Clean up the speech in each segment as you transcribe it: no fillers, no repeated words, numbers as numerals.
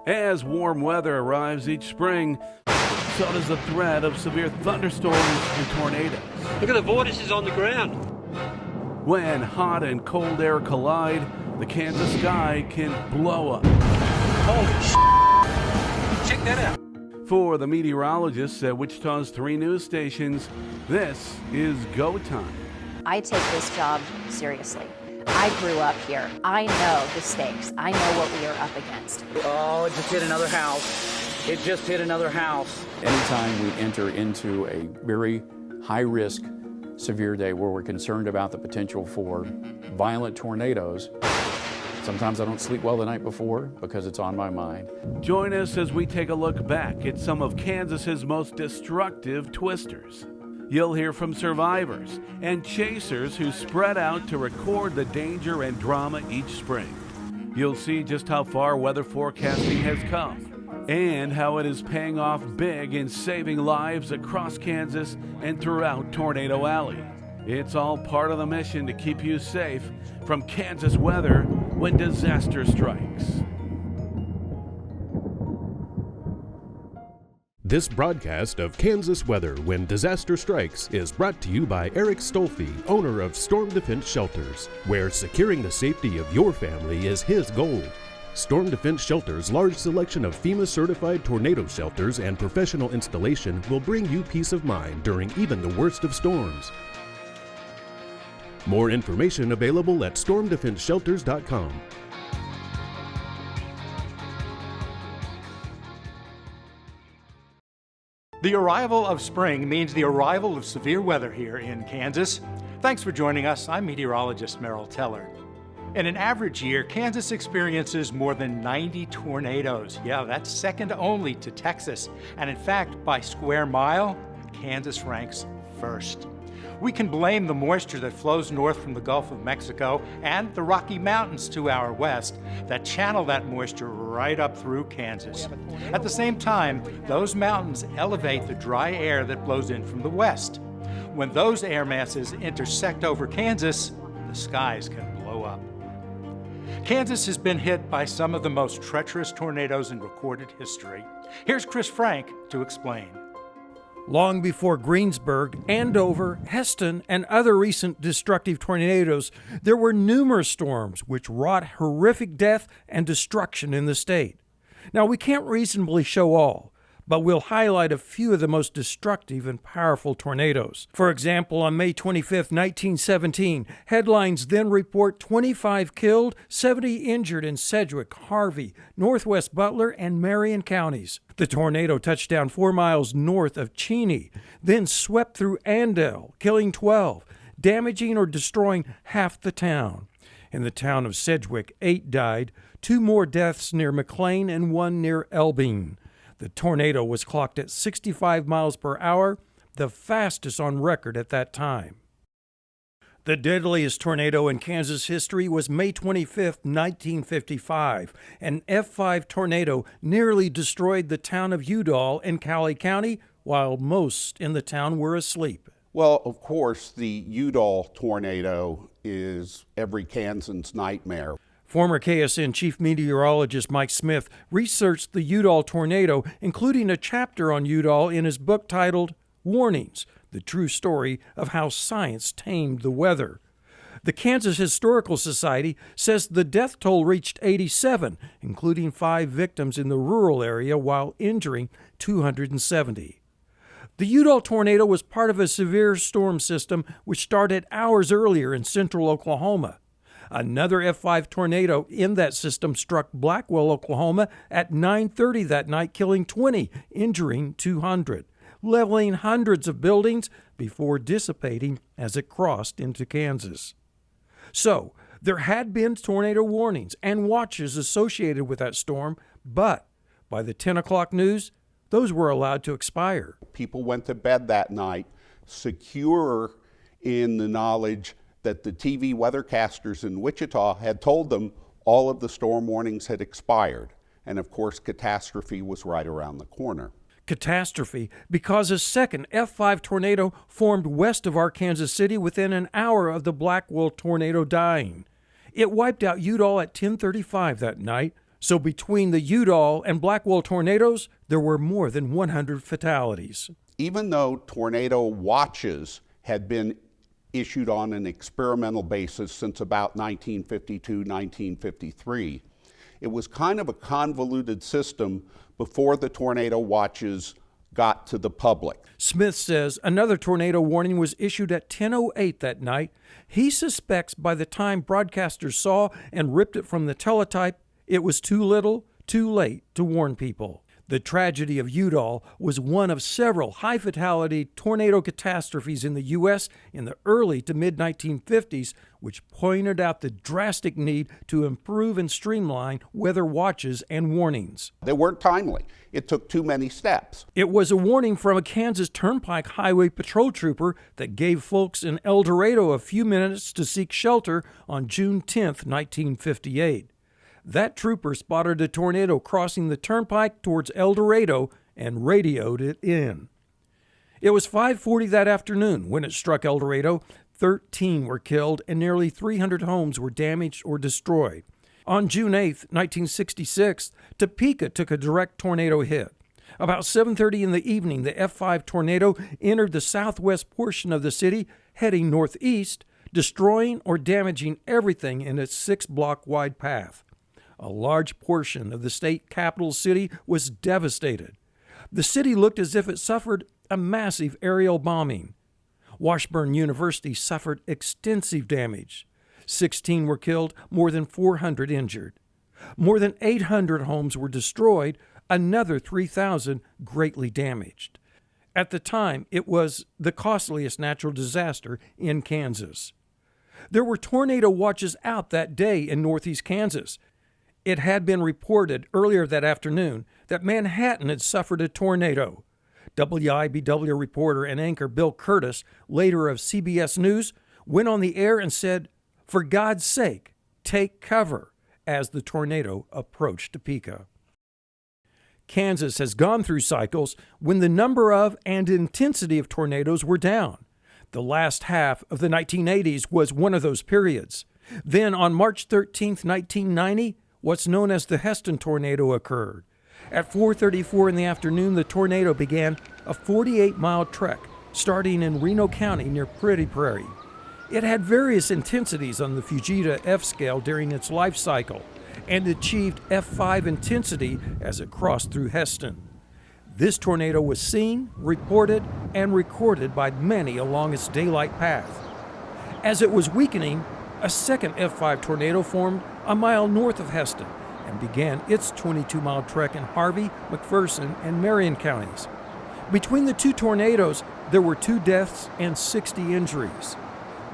As warm weather arrives each spring, so does the threat of severe thunderstorms and tornadoes. Look at the vortices on the ground. When hot and cold air collide, the Kansas sky can blow up. Holy shit. Check that out. For the meteorologists at Wichita's 3 news stations, this is go time. I take this job seriously. I grew up here. I know the stakes. I know what we are up against. Oh, it just hit another house. It just hit another house. Anytime we enter into a very high-risk, severe day where we're concerned about the potential for violent tornadoes, sometimes I don't sleep well the night before because it's on my mind. Join us as we take a look back at some of Kansas's most destructive twisters. You'll hear from survivors and chasers who spread out to record the danger and drama each spring. You'll see just how far weather forecasting has come and how it is paying off big in saving lives across Kansas and throughout Tornado Alley. It's all part of the mission to keep you safe from Kansas weather when disaster strikes. This broadcast of Kansas Weather When Disaster Strikes is brought to you by Eric Stolfi, owner of Storm Defense Shelters, where securing the safety of your family is his goal. Storm Defense Shelters' large selection of FEMA-certified tornado shelters and professional installation will bring you peace of mind during even the worst of storms. More information available at stormdefenseshelters.com. The arrival of spring means the arrival of severe weather here in Kansas. Thanks for joining us. I'm Meteorologist Merril Teller. In an average year, Kansas experiences more than 90 tornadoes. Yeah, that's second only to Texas. And in fact, by square mile, Kansas ranks first. We can blame the moisture that flows north from the Gulf of Mexico and the Rocky Mountains to our west that channel that moisture right up through Kansas. At the same time, those mountains elevate the dry air that blows in from the west. When those air masses intersect over Kansas, the skies can blow up. Kansas has been hit by some of the most treacherous tornadoes in recorded history. Here's Chris Frank to explain. Long before Greensburg, Andover, Heston, and other recent destructive tornadoes, there were numerous storms which wrought horrific death and destruction in the state. Now, we can't reasonably show all, but we'll highlight a few of the most destructive and powerful tornadoes. For example, on May 25, 1917, headlines then report 25 killed, 70 injured in Sedgwick, Harvey, Northwest Butler, and Marion counties. The tornado touched down 4 miles north of Cheney, then swept through Andale, killing 12, damaging or destroying half the town. In the town of Sedgwick, 8 died, 2 more deaths near McLean and 1 near Elbeen. The tornado was clocked at 65 miles per hour, the fastest on record at that time. The deadliest tornado in Kansas history was May 25, 1955. An F5 tornado nearly destroyed the town of Udall in Cowley County, while most in the town were asleep. Well, of course, the Udall tornado is every Kansan's nightmare. Former KSN Chief Meteorologist Mike Smith researched the Udall tornado, including a chapter on Udall in his book titled Warnings, the true story of how science tamed the weather. The Kansas Historical Society says the death toll reached 87, including 5 victims in the rural area while injuring 270. The Udall tornado was part of a severe storm system which started hours earlier in central Oklahoma. Another F5 tornado in that system struck Blackwell, Oklahoma at 9:30 that night, killing 20, injuring 200, leveling hundreds of buildings before dissipating as it crossed into Kansas. So, there had been tornado warnings and watches associated with that storm, but by the 10 o'clock news, those were allowed to expire. People went to bed that night secure in the knowledge that the TV weathercasters in Wichita had told them all of the storm warnings had expired. And of course, catastrophe was right around the corner. Catastrophe because a second F5 tornado formed west of Arkansas City within an hour of the Blackwell tornado dying. It wiped out Udall at 10:35 that night, So between the Udall and Blackwell tornadoes, there were more than 100 fatalities. Even though tornado watches had been issued on an experimental basis since about 1952, 1953, it was kind of a convoluted system before the tornado watches got to the public. Smith says another tornado warning was issued at 10:08 that night. He suspects by the time broadcasters saw and ripped it from the teletype, it was too little, too late to warn people. The tragedy of Udall was one of several high-fatality tornado catastrophes in the U.S. in the early to mid-1950s, which pointed out the drastic need to improve and streamline weather watches and warnings. They weren't timely. It took too many steps. It was a warning from a Kansas Turnpike Highway Patrol trooper that gave folks in El Dorado a few minutes to seek shelter on June 10, 1958. That trooper spotted a tornado crossing the turnpike towards El Dorado and radioed it in. It was 5:40 that afternoon when it struck El Dorado. 13 were killed and nearly 300 homes were damaged or destroyed. On June 8, 1966, Topeka took a direct tornado hit. About 7:30 in the evening, the F5 tornado entered the southwest portion of the city, heading northeast, destroying or damaging everything in its 6-block-wide path. A large portion of the state capital city was devastated. The city looked as if it suffered a massive aerial bombing. Washburn University suffered extensive damage. 16 were killed, more than 400 injured. More than 800 homes were destroyed, another 3,000 greatly damaged. At the time, it was the costliest natural disaster in Kansas. There were tornado watches out that day in northeast Kansas. It had been reported earlier that afternoon that Manhattan had suffered a tornado. WIBW reporter and anchor Bill Curtis, later of CBS News, went on the air and said, "For God's sake, take cover," as the tornado approached Topeka. Kansas has gone through cycles when the number of and intensity of tornadoes were down. The last half of the 1980s was one of those periods. Then on March 13, 1990, what's known as the Heston tornado occurred. At 4:34 in the afternoon, the tornado began a 48-mile trek, starting in Reno County near Pretty Prairie. It had various intensities on the Fujita F scale during its life cycle and achieved F5 intensity as it crossed through Heston. This tornado was seen, reported, and recorded by many along its daylight path. As it was weakening, a second F5 tornado formed a mile north of Heston and began its 22-mile trek in Harvey, McPherson, and Marion counties. Between the two tornadoes, there were 2 deaths and 60 injuries.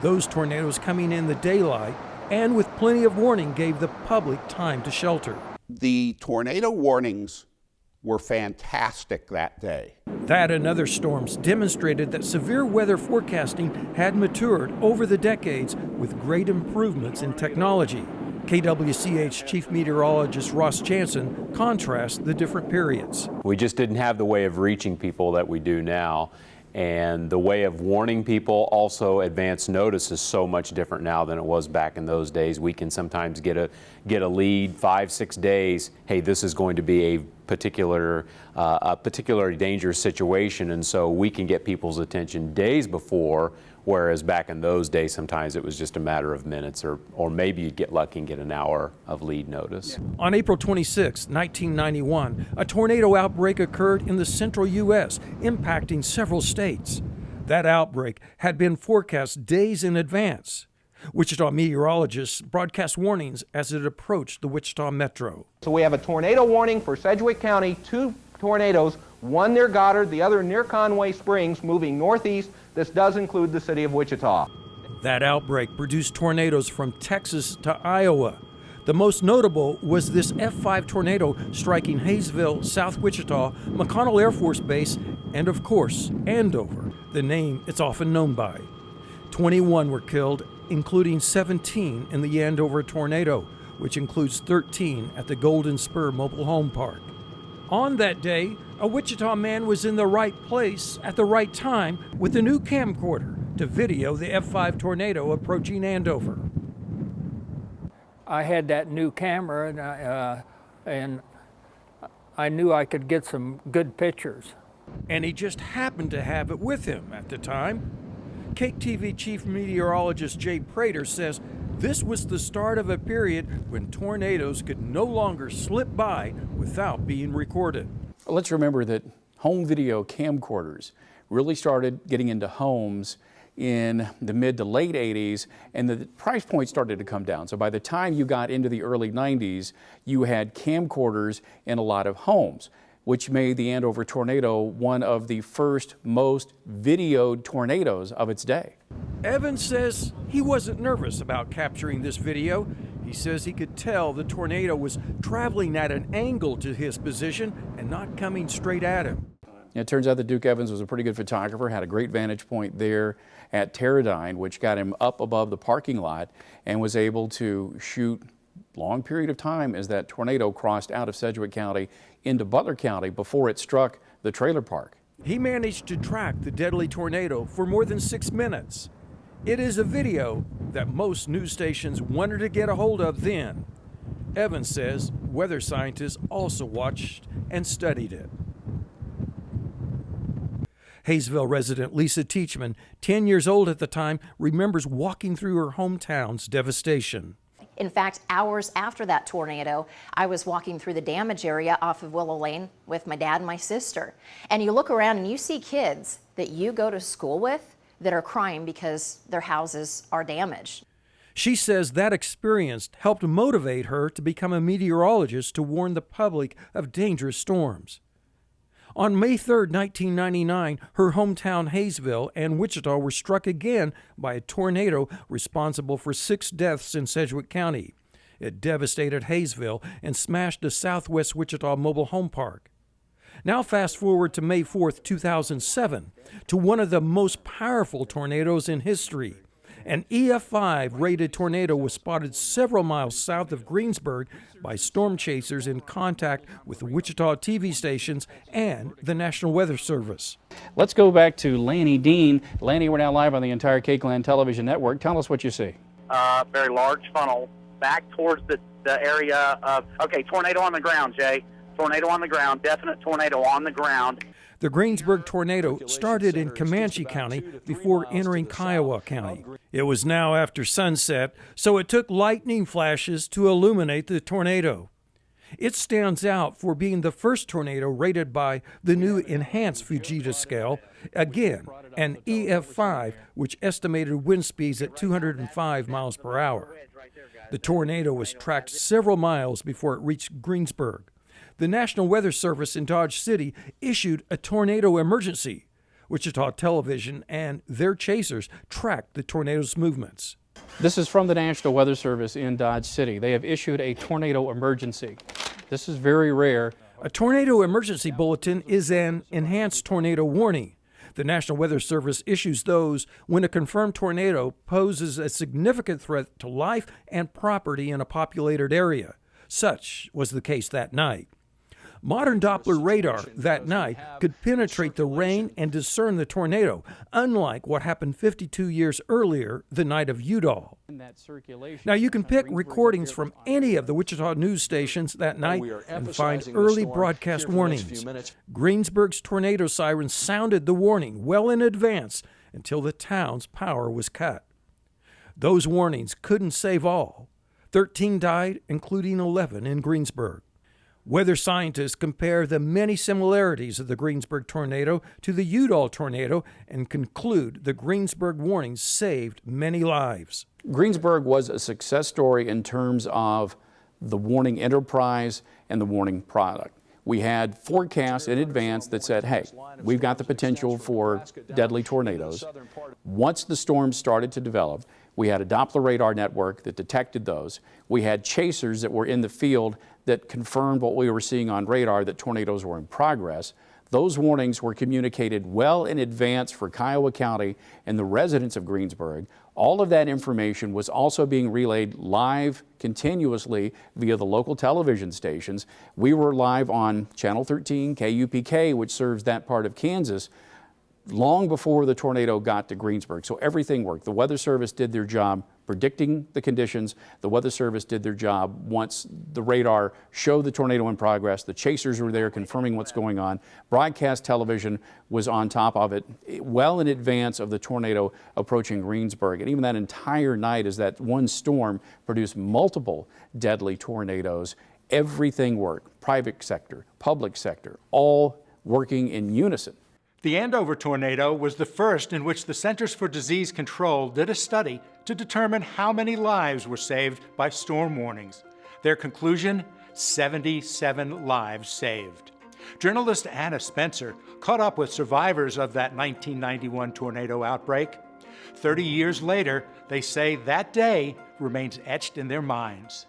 Those tornadoes coming in the daylight and with plenty of warning gave the public time to shelter. The tornado warnings were fantastic that day. That and other storms demonstrated that severe weather forecasting had matured over the decades with great improvements in technology. KWCH Chief Meteorologist Ross Jansen contrasts the different periods. We just didn't have the way of reaching people that we do now. And the way of warning people, also advance notice, is so much different now than it was back in those days. We can sometimes get a lead 5-6 days. Hey, this is going to be a particularly dangerous situation, and so we can get people's attention days before. Whereas back in those days, sometimes it was just a matter of minutes, or maybe you'd get lucky and get an hour of lead notice. On April 26, 1991, a tornado outbreak occurred in the central U.S., impacting several states. That outbreak had been forecast days in advance. Wichita meteorologists broadcast warnings as it approached the Wichita metro. So we have a tornado warning for Sedgwick County, 2 tornadoes, one near Goddard, the other near Conway Springs, moving northeast. This does include the city of Wichita. That outbreak produced tornadoes from Texas to Iowa. The most notable was this F5 tornado striking Hayesville, South Wichita, McConnell Air Force Base, and of course, Andover, the name it's often known by. 21 were killed, including 17 in the Andover tornado, which includes 13 at the Golden Spur Mobile Home Park. On that day, a Wichita man was in the right place at the right time with a new camcorder to video the F5 tornado approaching Andover. I had that new camera, and and I knew I could get some good pictures. And he just happened to have it with him at the time. KTV Chief Meteorologist Jay Prater says this was the start of a period when tornadoes could no longer slip by without being recorded. Let's remember that home video camcorders really started getting into homes in the mid to late 80s, and the price point started to come down. So by the time you got into the early 90s, you had camcorders in a lot of homes, which made the Andover tornado one of the first most videoed tornadoes of its day. Evans says he wasn't nervous about capturing this video. He says he could tell the tornado was traveling at an angle to his position and not coming straight at him. It turns out that Duke Evans was a pretty good photographer, had a great vantage point there at Teradyne, which got him up above the parking lot and was able to shoot long period of time as that tornado crossed out of Sedgwick County into Butler County before it struck the trailer park. He managed to track the deadly tornado for more than 6 minutes. It is a video that most news stations wanted to get a hold of then. Evans says weather scientists also watched and studied it. Hayesville resident Lisa Teachman, 10 years old at the time, remembers walking through her hometown's devastation. In fact, hours after that tornado, I was walking through the damage area off of Willow Lane with my dad and my sister. And you look around and you see kids that you go to school with that are crying because their houses are damaged. She says that experience helped motivate her to become a meteorologist to warn the public of dangerous storms. On May 3, 1999, her hometown Hayesville and Wichita were struck again by a tornado responsible for 6 deaths in Sedgwick County. It devastated Hayesville and smashed a southwest Wichita mobile home park. Now fast forward to May 4, 2007, to one of the most powerful tornadoes in history. An EF5 rated tornado was spotted several miles south of Greensburg by storm chasers in contact with Wichita TV stations and the National Weather Service. Let's go back to Lanny Dean. Lanny, we're now live on the entire Cakeland television network. Tell us what you see. Very large funnel back towards the area of, okay, tornado on the ground, Jay. Tornado on the ground, definite tornado on the ground. The Greensburg tornado started in Comanche County before entering Kiowa County. It was now after sunset, so it took lightning flashes to illuminate the tornado. It stands out for being the first tornado rated by the new enhanced Fujita scale, again, an EF5, which estimated wind speeds at 205 miles per hour. The tornado was tracked several miles before it reached Greensburg. The National Weather Service in Dodge City issued a tornado emergency. Wichita Television and their chasers tracked the tornado's movements. This is from the National Weather Service in Dodge City. They have issued a tornado emergency. This is very rare. A tornado emergency bulletin is an enhanced tornado warning. The National Weather Service issues those when a confirmed tornado poses a significant threat to life and property in a populated area. Such was the case that night. Modern Doppler radar that night could penetrate the rain and discern the tornado, unlike what happened 52 years earlier, the night of Udall. Now you can pick recordings from any of the Wichita news stations that night and find early broadcast warnings. Greensburg's tornado siren sounded the warning well in advance until the town's power was cut. Those warnings couldn't save all. 13 died, including 11 in Greensburg. Weather scientists compare the many similarities of the Greensburg tornado to the Udall tornado and conclude the Greensburg warnings saved many lives. Greensburg was a success story in terms of the warning enterprise and the warning product. We had forecasts in advance that said, hey, we've got the potential for deadly tornadoes. Once the storms started to develop, we had a Doppler radar network that detected those. We had chasers that were in the field that confirmed what we were seeing on radar, that tornadoes were in progress. Those warnings were communicated well in advance for Kiowa County and the residents of Greensburg. All of that information was also being relayed live continuously via the local television stations. We were live on Channel 13, KUPK, which serves that part of Kansas, long before the tornado got to Greensburg. So everything worked. The Weather Service did their job predicting the conditions. The Weather Service did their job once the radar showed the tornado in progress. The chasers were there confirming what's going on. Broadcast television was on top of it well in advance of the tornado approaching Greensburg. And even that entire night, as that one storm produced multiple deadly tornadoes, everything worked. Private sector, public sector, all working in unison. The Andover tornado was the first in which the Centers for Disease Control did a study to determine how many lives were saved by storm warnings. Their conclusion, 77 lives saved. Journalist Anna Spencer caught up with survivors of that 1991 tornado outbreak. 30 years later, they say that day remains etched in their minds.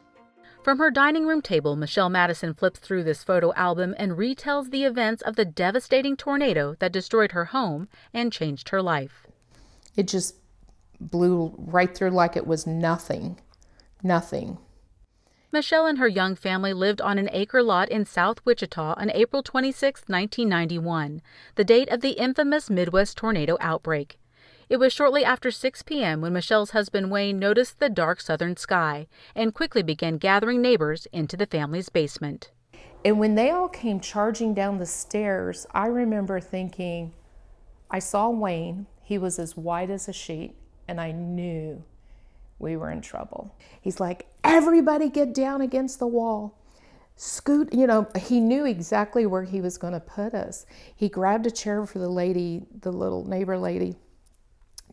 From her dining room table, Michelle Madison flips through this photo album and retells the events of the devastating tornado that destroyed her home and changed her life. It just blew right through like it was nothing. Nothing. Michelle and her young family lived on an acre lot in South Wichita on April 26, 1991, the date of the infamous Midwest tornado outbreak. It was shortly after 6 p.m. when Michelle's husband Wayne noticed the dark southern sky and quickly began gathering neighbors into the family's basement. And when they all came charging down the stairs, I remember thinking, I saw Wayne, he was as white as a sheet, and I knew we were in trouble. He's like, everybody get down against the wall. Scoot, he knew exactly where he was going to put us. He grabbed a chair for the lady, the little neighbor lady,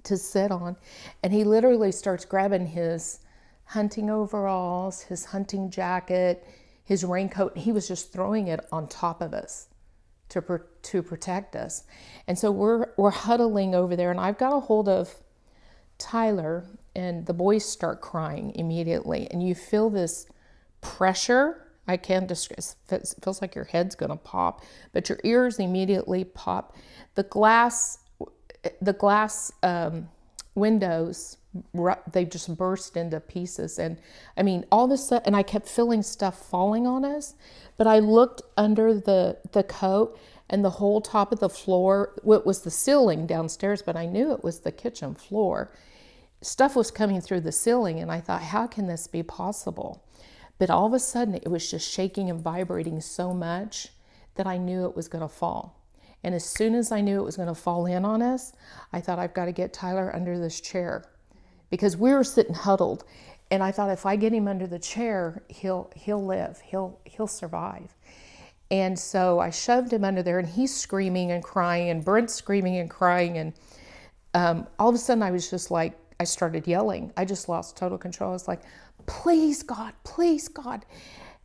to sit on, and he literally starts grabbing his hunting overalls, his hunting jacket, his raincoat. He was just throwing it on top of us to protect us. And so we're huddling over there, and I've got a hold of Tyler, and the boys start crying immediately, and you feel this pressure. I can't describe. It feels like your head's gonna pop, but your ears immediately pop. The glass windows, they just burst into pieces. And I mean, all of a sudden, and I kept feeling stuff falling on us, but I looked under the coat, and the whole top of the floor, it was the ceiling downstairs, but I knew it was the kitchen floor. Stuff was coming through the ceiling, and I thought, how can this be possible? But all of a sudden, it was just shaking and vibrating so much that I knew it was gonna fall. And as soon as I knew it was going to fall in on us, I thought, I've got to get Tyler under this chair, because we were sitting huddled. And I thought, if I get him under the chair, he'll live, he'll survive. And so I shoved him under there, and he's screaming and crying, and Brent's screaming and crying. And all of a sudden, I was just like, I started yelling. I just lost total control. I was like, please, God, please, God.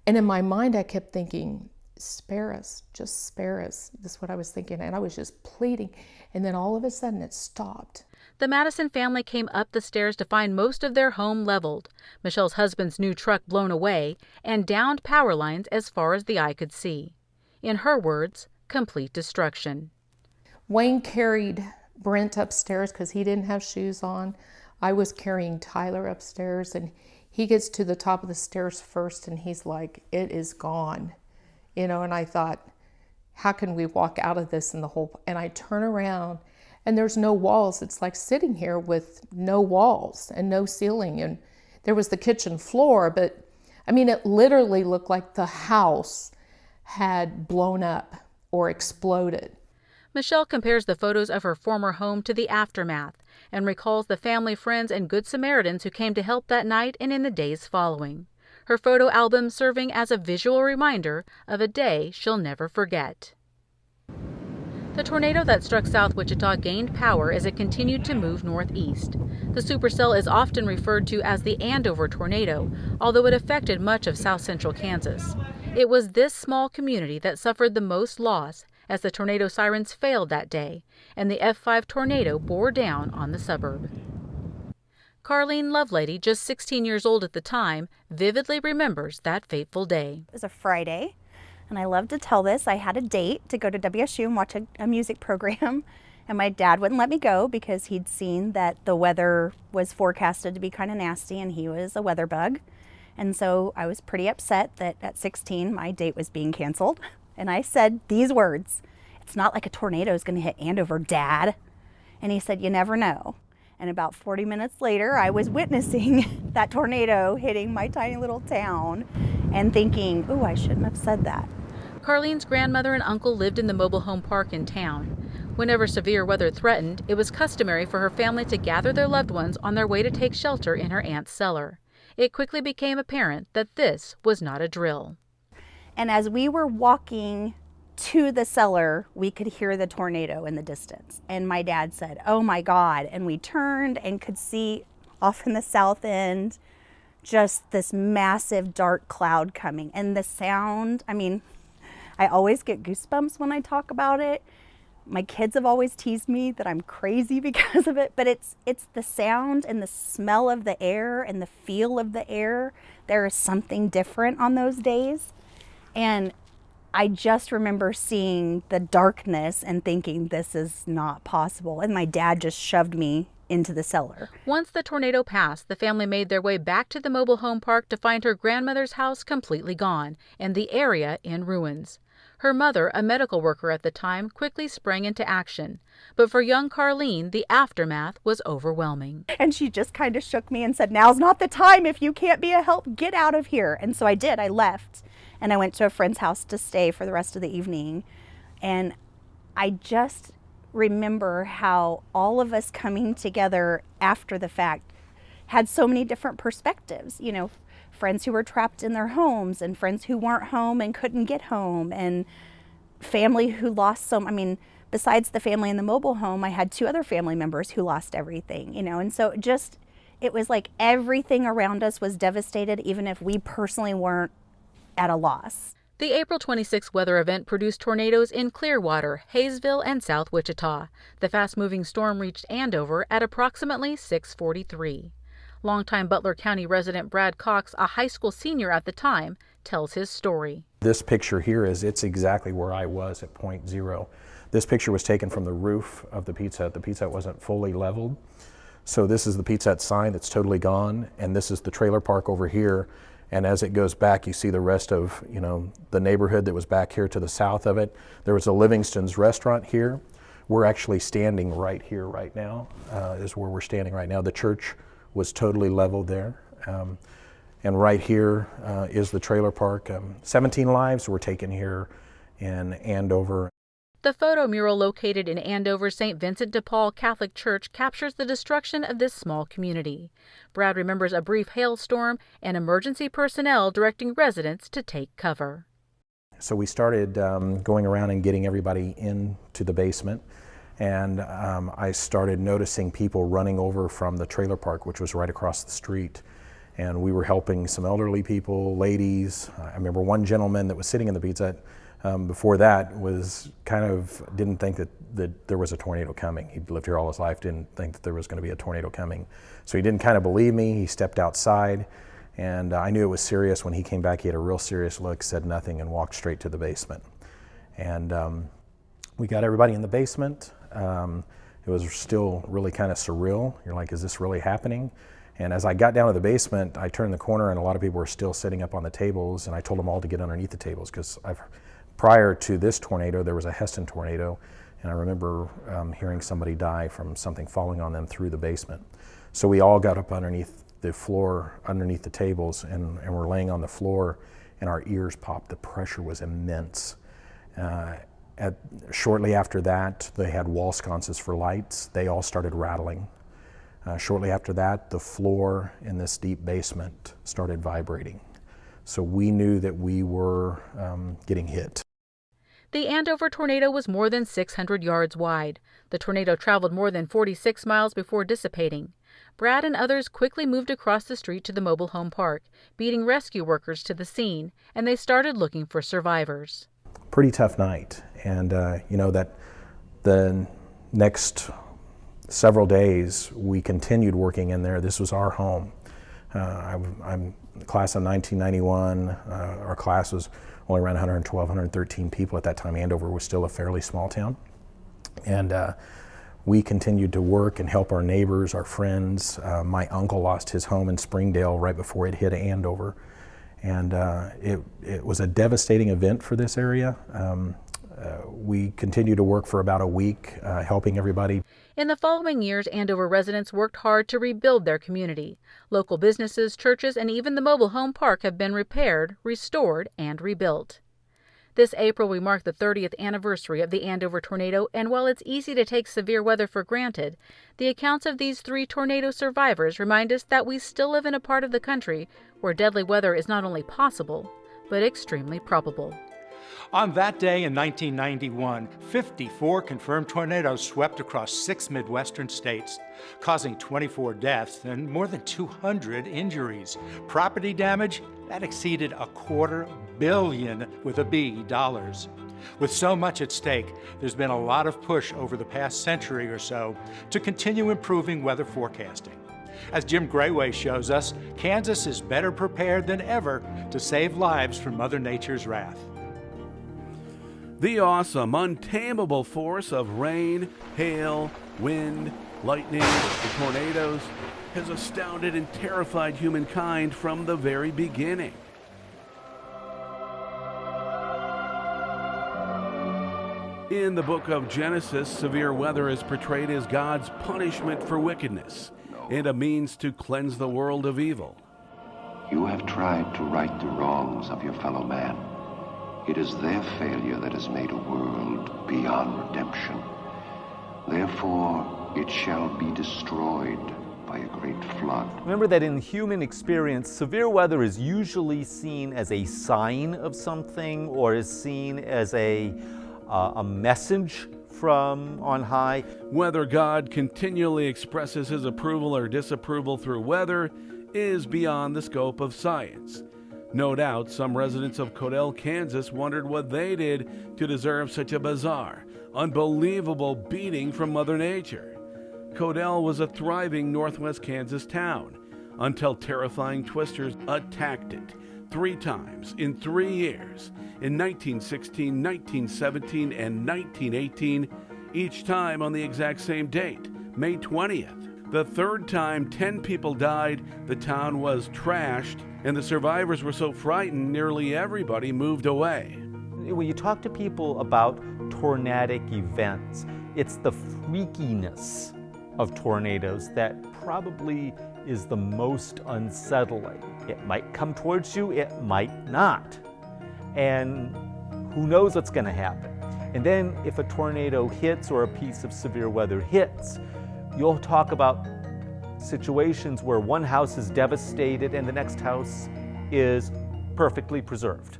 And in my mind, I kept thinking, spare us, just spare us. That's what I was thinking, and I was just pleading, and then all of a sudden it stopped. The Madison family came up the stairs to find most of their home leveled, Michelle's husband's new truck blown away, and downed power lines as far as the eye could see. In her words, complete destruction. Wayne carried Brent upstairs because he didn't have shoes on. I was carrying Tyler upstairs, and he gets to the top of the stairs first, and he's like, it is gone. And I thought, how can we walk out of this and I turn around, and there's no walls. It's like sitting here with no walls and no ceiling. And there was the kitchen floor, but I mean, it literally looked like the house had blown up or exploded. Michelle compares the photos of her former home to the aftermath and recalls the family, friends, and Good Samaritans who came to help that night and in the days following. Her photo album serving as a visual reminder of a day she'll never forget. The tornado that struck South Wichita gained power as it continued to move northeast. The supercell is often referred to as the Andover tornado, although it affected much of south central Kansas. It was this small community that suffered the most loss as the tornado sirens failed that day, and the F5 tornado bore down on the suburb. Carlene Lovelady, just 16 years old at the time, vividly remembers that fateful day. It was a Friday, and I love to tell this. I had a date to go to WSU and watch a music program, and my dad wouldn't let me go because he'd seen that the weather was forecasted to be kind of nasty, and he was a weather bug. And so I was pretty upset that at 16 my date was being canceled, and I said these words, it's not like a tornado is going to hit Andover, Dad. And he said, you never know. And about 40 minutes later, I was witnessing that tornado hitting my tiny little town and thinking, oh, I shouldn't have said that. Carlene's grandmother and uncle lived in the mobile home park in town. Whenever severe weather threatened, it was customary for her family to gather their loved ones on their way to take shelter in her aunt's cellar. It quickly became apparent that this was not a drill. And as we were walking to the cellar, we could hear the tornado in the distance. And my dad said, oh my God. And we turned and could see off in the south end just this massive dark cloud coming. And the sound, I mean, I always get goosebumps when I talk about it. My kids have always teased me that I'm crazy because of it, but it's the sound and the smell of the air and the feel of the air. There is something different on those days. And I just remember seeing the darkness and thinking, this is not possible. And my dad just shoved me into the cellar. Once the tornado passed, the family made their way back to the mobile home park to find her grandmother's house completely gone and the area in ruins. Her mother, a medical worker at the time, quickly sprang into action. But for young Carlene, the aftermath was overwhelming. And she just kind of shook me and said, now's not the time. If you can't be a help, get out of here. And so I did. I left. And I went to a friend's house to stay for the rest of the evening. And I just remember how all of us coming together after the fact had so many different perspectives. You know, friends who were trapped in their homes and friends who weren't home and couldn't get home and family who lost I mean, besides the family in the mobile home, I had 2 other family members who lost everything, you know, and so it was like everything around us was devastated, even if we personally weren't at a loss. The April 26 weather event produced tornadoes in Clearwater, Hayesville, and South Wichita. The fast-moving storm reached Andover at approximately 6:43. Longtime Butler County resident Brad Cox, a high school senior at the time, tells his story. This picture here it's exactly where I was at point 0. This picture was taken from the roof of the Pizza Hut. The Pizza Hut wasn't fully leveled. So this is the Pizza Hut sign that's totally gone, and this is the trailer park over here. And as it goes back, you see the rest of, you know, the neighborhood that was back here to the south of it. There was a Livingston's restaurant here. We're actually standing right here right now, is where we're standing right now. The church was totally leveled there. And right here is the trailer park. 17 lives were taken here in Andover. The photo mural located in Andover St. Vincent de Paul Catholic Church captures the destruction of this small community. Brad remembers a brief hailstorm and emergency personnel directing residents to take cover. So we started going around and getting everybody into the basement. And I started noticing people running over from the trailer park, which was right across the street. And we were helping some elderly people, ladies. I remember one gentleman that was sitting in the Pizza Hut before that was didn't think that there was a tornado coming. He'd lived here all his life, didn't think that there was going to be a tornado coming. So he didn't kind of believe me. He stepped outside, and I knew it was serious. When he came back, he had a real serious look, said nothing, and walked straight to the basement. And we got everybody in the basement. It was still really kind of surreal. You're like, is this really happening? And as I got down to the basement, I turned the corner and a lot of people were still sitting up on the tables, and I told them all to get underneath the tables because prior to this tornado, there was a Heston tornado, and I remember hearing somebody die from something falling on them through the basement. So we all got up underneath the floor, underneath the tables, and we're laying on the floor, and our ears popped. The pressure was immense. Shortly after that, they had wall sconces for lights. They all started rattling. Shortly after that, the floor in this deep basement started vibrating. So we knew that we were getting hit. The Andover tornado was more than 600 yards wide. The tornado traveled more than 46 miles before dissipating. Brad and others quickly moved across the street to the mobile home park, beating rescue workers to the scene, and they started looking for survivors. Pretty tough night, and that the next several days we continued working in there. This was our home. I'm class of 1991. Our class was only around 112, 113 people at that time. Andover was still a fairly small town, and we continued to work and help our neighbors, our friends. My uncle lost his home in Springdale right before it hit Andover. And it was a devastating event for this area. We continue to work for about a week, helping everybody. In the following years, Andover residents worked hard to rebuild their community. Local businesses, churches, and even the mobile home park have been repaired, restored, and rebuilt. This April, we mark the 30th anniversary of the Andover tornado, and while it's easy to take severe weather for granted, the accounts of these 3 tornado survivors remind us that we still live in a part of the country where deadly weather is not only possible, but extremely probable. On that day in 1991, 54 confirmed tornadoes swept across 6 Midwestern states, causing 24 deaths and more than 200 injuries. Property damage that exceeded $250 billion with a B dollars. With so much at stake, there's been a lot of push over the past century or so to continue improving weather forecasting. As Jim Grayway shows us, Kansas is better prepared than ever to save lives from Mother Nature's wrath. The awesome, untamable force of rain, hail, wind, lightning, and tornadoes has astounded and terrified humankind from the very beginning. In the book of Genesis, severe weather is portrayed as God's punishment for wickedness and a means to cleanse the world of evil. You have tried to right the wrongs of your fellow man. It is their failure that has made a world beyond redemption. Therefore, it shall be destroyed by a great flood. Remember that in human experience, severe weather is usually seen as a sign of something or is seen as a message from on high. Whether God continually expresses his approval or disapproval through weather is beyond the scope of science. No doubt some residents of Codell, Kansas wondered what they did to deserve such a bizarre, unbelievable beating from Mother Nature. Codell was a thriving northwest Kansas town until terrifying twisters attacked it 3 times in 3 years, in 1916, 1917, and 1918, each time on the exact same date, May 20th. The 3rd time 10 people died, the town was trashed, and the survivors were so frightened nearly everybody moved away. When you talk to people about tornadic events, it's the freakiness of tornadoes that probably is the most unsettling. It might come towards you, it might not. And who knows what's going to happen. And then if a tornado hits or a piece of severe weather hits, you'll talk about situations where one house is devastated and the next house is perfectly preserved.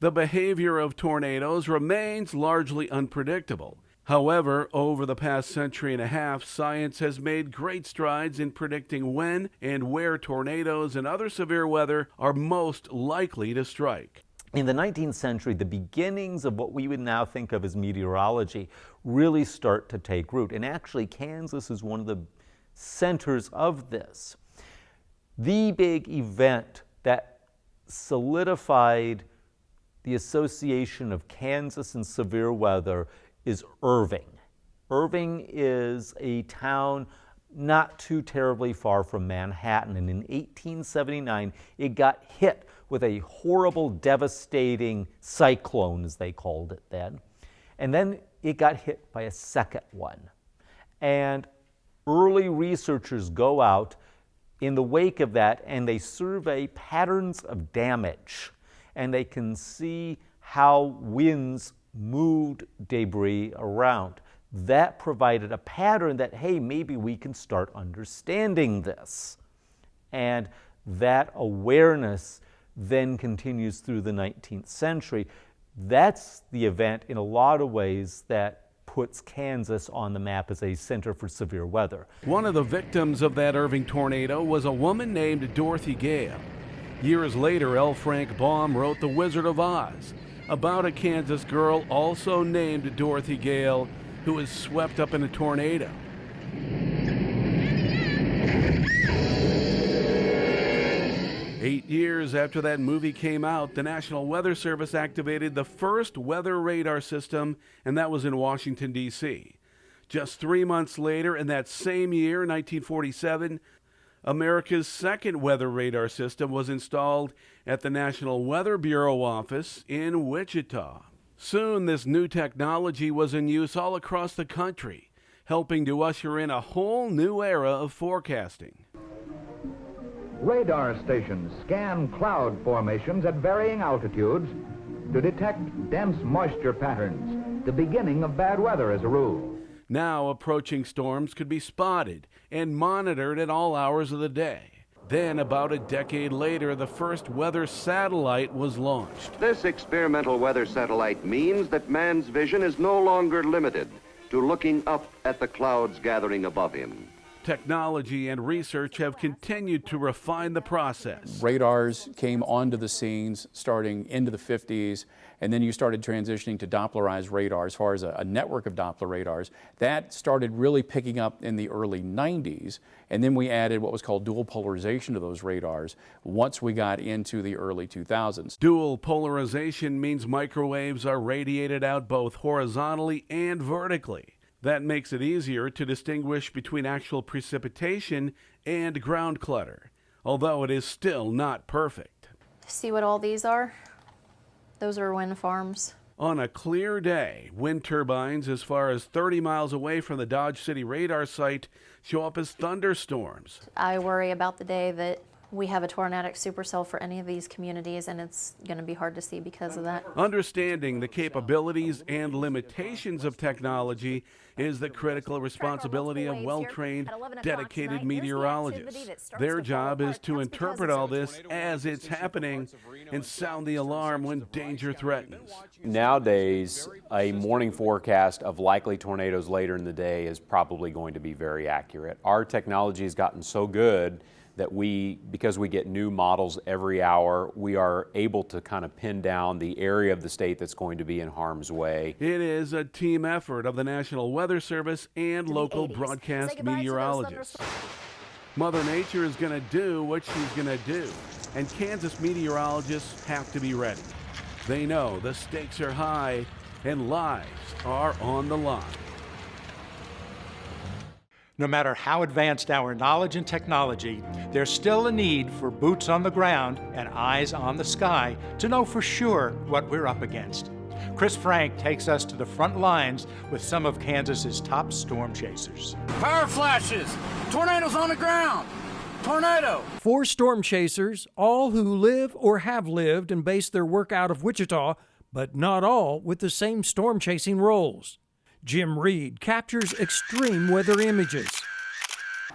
The behavior of tornadoes remains largely unpredictable. However, over the past century and a half, science has made great strides in predicting when and where tornadoes and other severe weather are most likely to strike. In the 19th century, the beginnings of what we would now think of as meteorology really start to take root. And actually, Kansas is one of the centers of this. The big event that solidified the association of Kansas and severe weather is Irving. Irving is a town not too terribly far from Manhattan, and in 1879 it got hit with a horrible, devastating cyclone, as they called it then. And then it got hit by a second one. And early researchers go out in the wake of that and they survey patterns of damage. And they can see how winds moved debris around. That provided a pattern that, hey, maybe we can start understanding this. And that awareness then continues through the 19th century. That's the event in a lot of ways that puts Kansas on the map as a center for severe weather. One of the victims of that Irving tornado was a woman named Dorothy Gale. Years later, L. Frank Baum wrote The Wizard of Oz about a Kansas girl also named Dorothy Gale who was swept up in a tornado. Eight years after that movie came out, the National Weather Service activated the first weather radar system, and that was in Washington, D.C. Just 3 months later, in that same year, 1947, America's second weather radar system was installed at the National Weather Bureau office in Wichita. Soon, this new technology was in use all across the country, helping to usher in a whole new era of forecasting. Radar stations scan cloud formations at varying altitudes to detect dense moisture patterns, the beginning of bad weather as a rule. Now, approaching storms could be spotted and monitored at all hours of the day. Then, about a decade later, the first weather satellite was launched. This experimental weather satellite means that man's vision is no longer limited to looking up at the clouds gathering above him. Technology and research have continued to refine the process. Radars came onto the scenes starting into the 50s, and then you started transitioning to Dopplerized radar as far as a network of Doppler radars. That started really picking up in the early 90s, and then we added what was called dual polarization to those radars once we got into the early 2000s. Dual polarization means microwaves are radiated out both horizontally and vertically. That makes it easier to distinguish between actual precipitation and ground clutter, although it is still not perfect. See what all these are? Those are wind farms. On a clear day, wind turbines as far as 30 miles away from the Dodge City radar site show up as thunderstorms. I worry about the day that we have a tornadic supercell for any of these communities, and it's going to be hard to see because of that. Understanding the capabilities and limitations of technology is the critical responsibility of well-trained, dedicated meteorologists. Their job is to interpret all this as it's happening and sound the alarm when danger threatens. Nowadays, a morning forecast of likely tornadoes later in the day is probably going to be very accurate. Our technology has gotten so good that because we get new models every hour, we are able to kind of pin down the area of the state that's going to be in harm's way. It is a team effort of the National Weather Service and local broadcast meteorologists. Mother Nature is going to do what she's going to do, and Kansas meteorologists have to be ready. They know the stakes are high and lives are on the line. No matter how advanced our knowledge and technology, there's still a need for boots on the ground and eyes on the sky to know for sure what we're up against. Chris Frank takes us to the front lines with some of Kansas's top storm chasers. Power flashes! Tornadoes on the ground! Tornado! 4 storm chasers, all who live or have lived and base their work out of Wichita, but not all with the same storm chasing roles. Jim Reed captures extreme weather images.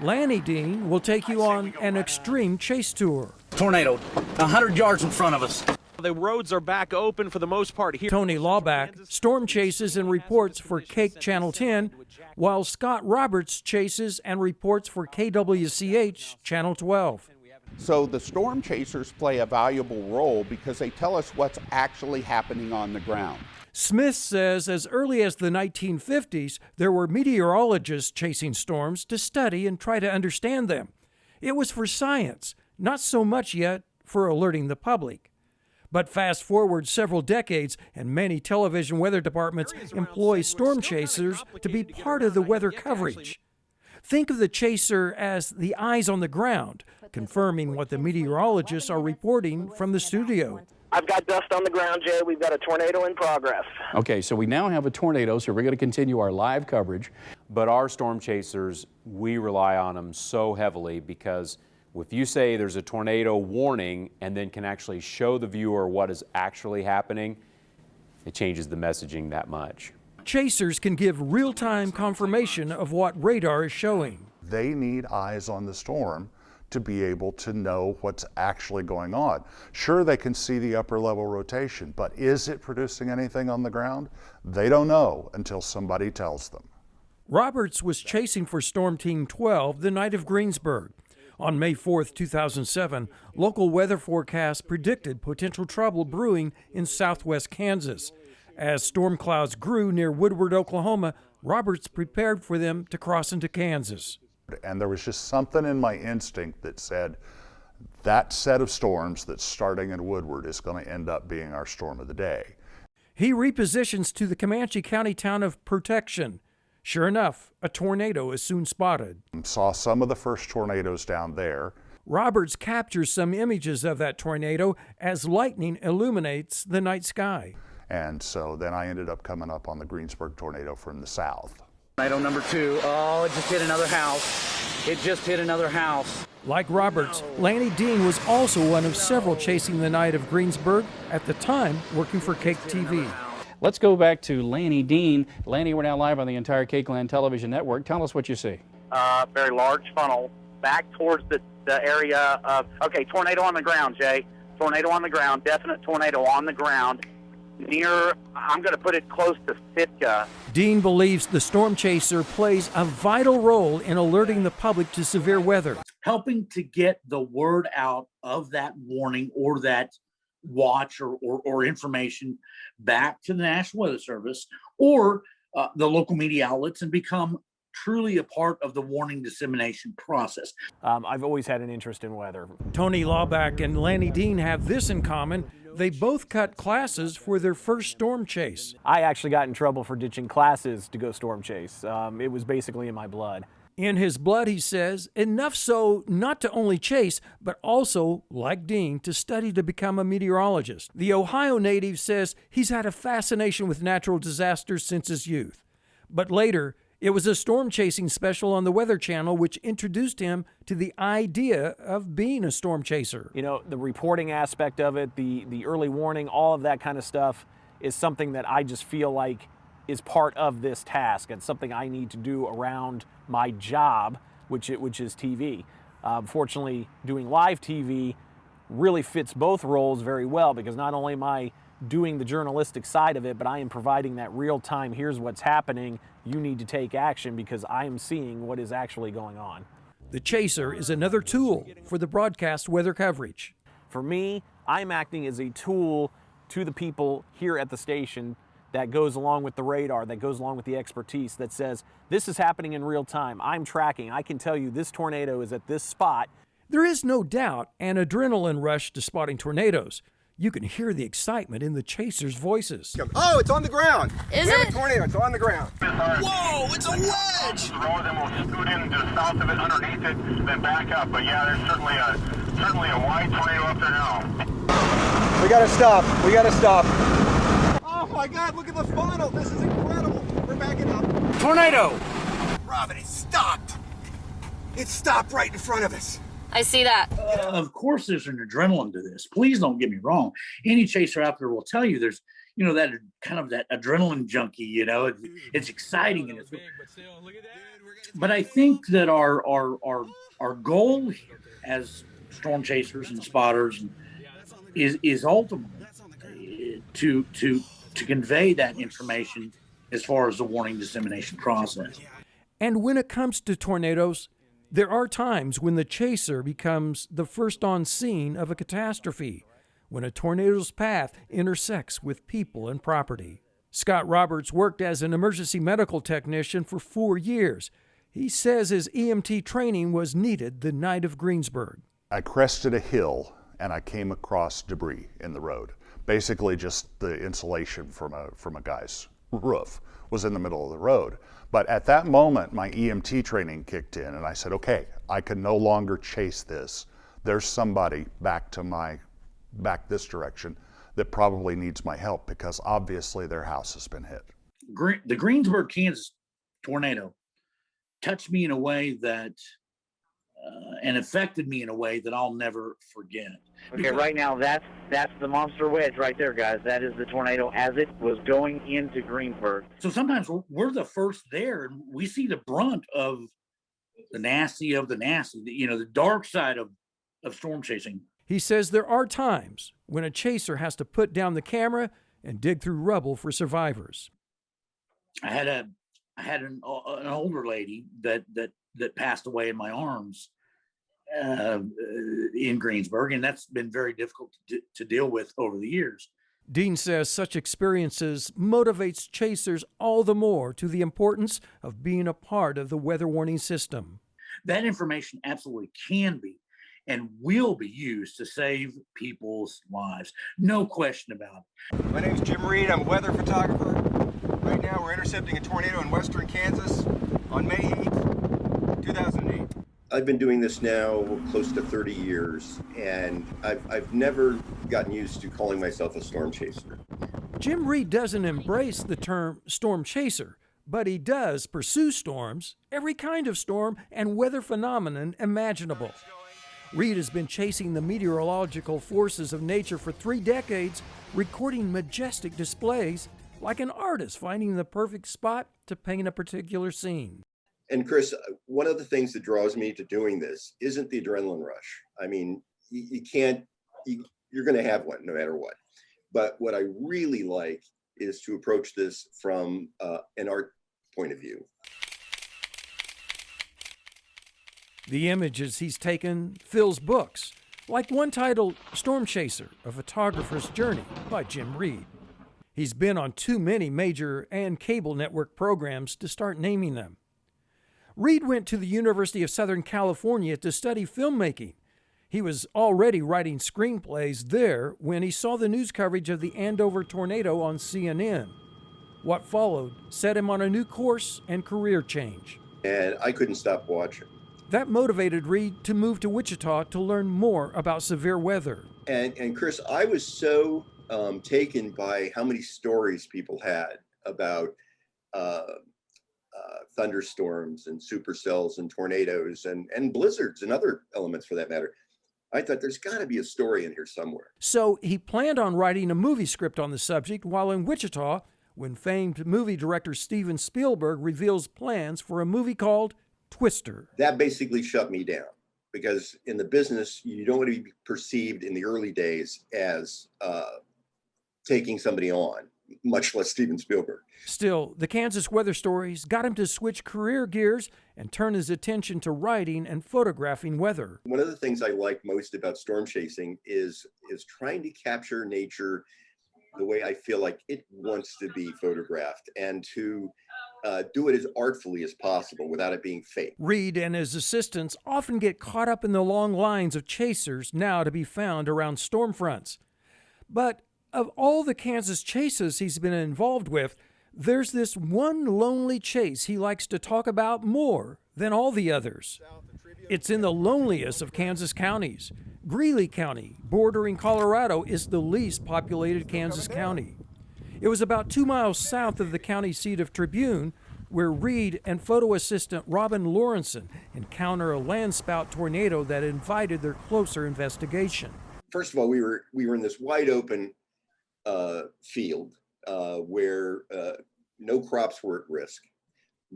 Lanny Dean will take you on an extreme chase tour. Tornado, 100 yards in front of us. The roads are back open for the most part here. Tony Lawback storm chases and reports for Cake Channel 10, while Scott Roberts chases and reports for KWCH Channel 12. So the storm chasers play a valuable role because they tell us what's actually happening on the ground. Smith says as early as the 1950s, there were meteorologists chasing storms to study and try to understand them. It was for science, not so much yet for alerting the public. But fast forward several decades, and many television weather departments employ storm chasers to be part of the weather coverage. Think of the chaser as the eyes on the ground, confirming what the meteorologists are reporting from the studio. I've got dust on the ground, Jay. We've got a tornado in progress. Okay, so we now have a tornado, so we're going to continue our live coverage. But our storm chasers, we rely on them so heavily because if you say there's a tornado warning and then can actually show the viewer what is actually happening, it changes the messaging that much. Chasers can give real-time confirmation of what radar is showing. They need eyes on the storm to be able to know what's actually going on. Sure, they can see the upper level rotation, but is it producing anything on the ground? They don't know until somebody tells them. Roberts was chasing for Storm Team 12 the night of Greensburg. On May 4, 2007, local weather forecasts predicted potential trouble brewing in southwest Kansas. As storm clouds grew near Woodward, Oklahoma, Roberts prepared for them to cross into Kansas. And there was just something in my instinct that said that set of storms that's starting in Woodward is going to end up being our storm of the day. He repositions to the Comanche County town of Protection. Sure enough, a tornado is soon spotted. Saw some of the first tornadoes down there. Roberts captures some images of that tornado as lightning illuminates the night sky. And so then I ended up coming up on the Greensburg tornado from the south. Tornado number 2. Oh, it just hit another house. It just hit another house. Like Roberts, Lanny Dean was also one of several chasing the night of Greensburg, at the time working for Cake TV. Let's go back to Lanny Dean. Lanny, we're now live on the entire Cakeland television network. Tell us what you see. Very large funnel back towards the area of, okay, tornado on the ground, Jay. Tornado on the ground, definite tornado on the ground. Near, I'm going to put it close to Sitka. Dean believes the storm chaser plays a vital role in alerting the public to severe weather. Helping to get the word out of that warning or that watch or information back to the National Weather Service or the local media outlets and become truly a part of the warning dissemination process. I've always had an interest in weather. Tony Lawback and Lanny Dean have this in common. They both cut classes for their first storm chase. I actually got in trouble for ditching classes to go storm chase. It was basically in my blood. In his blood, he says, enough so not to only chase, but also, like Dean, to study to become a meteorologist. The Ohio native says he's had a fascination with natural disasters since his youth. But later, it was a storm chasing special on the Weather Channel which introduced him to the idea of being a storm chaser. You know, the reporting aspect of it, the early warning, all of that kind of stuff is something that I just feel like is part of this task. It's something I need to do around my job, which is TV. Fortunately, doing live TV really fits both roles very well because not only am I doing the journalistic side of it, but I am providing that real time, here's what's happening, you need to take action because I am seeing what is actually going on. The chaser is another tool for the broadcast weather coverage. For me, I'm acting as a tool to the people here at the station that goes along with the radar, that goes along with the expertise, that says, this is happening in real time. I'm tracking. I can tell you this tornado is at this spot. There is no doubt an adrenaline rush to spotting tornadoes. You can hear the excitement in the chasers' voices. Oh, it's on the ground. Is we it? have a tornado. It's on the ground. Whoa, it's a wedge. Then we'll scoot in to the south of it, underneath it, then back up. But yeah, there's certainly a wide tornado up there now. We gotta stop. We gotta stop. Oh my God! Look at the funnel. This is incredible. We're backing up. Tornado. Robin, it stopped. It stopped right in front of us. I see that. Of course, there's an adrenaline to this. Please don't get me wrong. Any chaser out there will tell you there's, you know, that kind of that adrenaline junkie, you know, it's exciting. And it's, but I think that our goal here as storm chasers and spotters is ultimately to convey that information as far as the warning dissemination process. And when it comes to tornadoes, there are times when the chaser becomes the first on scene of a catastrophe, when a tornado's path intersects with people and property. Scott Roberts worked as an emergency medical technician for 4 years. He says his EMT training was needed the night of Greensburg. I crested a hill and I came across debris in the road. Basically just the insulation from a guy's roof was in the middle of the road. But at that moment, my EMT training kicked in and I said, okay, I can no longer chase this. There's somebody back this direction that probably needs my help because obviously their house has been hit. The Greensburg, Kansas tornado touched me in a way that, and affected me in a way that I'll never forget. Okay, right now that's the monster wedge right there, guys. That is the tornado as it was going into Greensburg. So sometimes we're the first there, and we see the brunt of the nasty, you know, the dark side of storm chasing. He says there are times when a chaser has to put down the camera and dig through rubble for survivors. I had an older lady that passed away in my arms in Greensburg, and that's been very difficult to deal with over the years. Dean says such experiences motivates chasers all the more to the importance of being a part of the weather warning system. That information absolutely can be and will be used to save people's lives. No question about it. My name's Jim Reed. I'm a weather photographer. Right now we're intercepting a tornado in western Kansas on May 8th, 2008. I've been doing this now close to 30 years, and I've never gotten used to calling myself a storm chaser. Jim Reed doesn't embrace the term storm chaser, but he does pursue storms, every kind of storm and weather phenomenon imaginable. Reed has been chasing the meteorological forces of nature for 3 decades, recording majestic displays like an artist finding the perfect spot to paint a particular scene. And Chris, one of the things that draws me to doing this isn't the adrenaline rush. I mean, you're going to have one no matter what. But what I really like is to approach this from an art point of view. The images he's taken fills books, like one titled Storm Chaser, A Photographer's Journey by Jim Reed. He's been on too many major and cable network programs to start naming them. Reed went to the University of Southern California to study filmmaking. He was already writing screenplays there when he saw the news coverage of the Andover tornado on CNN. What followed set him on a new course and career change. And I couldn't stop watching. That motivated Reed to move to Wichita to learn more about severe weather. And Chris, I was so taken by how many stories people had about thunderstorms and supercells and tornadoes and blizzards and other elements for that matter. I thought there's got to be a story in here somewhere. So he planned on writing a movie script on the subject while in Wichita when famed movie director Steven Spielberg reveals plans for a movie called Twister. That basically shut me down because in the business, you don't want to be perceived in the early days as taking somebody on, much less Steven Spielberg. Still, the Kansas weather stories got him to switch career gears and turn his attention to writing and photographing weather. One of the things I like most about storm chasing is trying to capture nature the way I feel like it wants to be photographed and to do it as artfully as possible without it being fake. Reed and his assistants often get caught up in the long lines of chasers now to be found around storm fronts. But of all the Kansas chases he's been involved with, there's this one lonely chase he likes to talk about more than all the others. It's in the loneliest of Kansas counties. Greeley County, bordering Colorado, is the least populated Kansas county. It was about 2 miles south of the county seat of Tribune, where Reed and photo assistant Robin Lawrenson encounter a landspout tornado that invited their closer investigation. First of all, we were in this wide open field where no crops were at risk.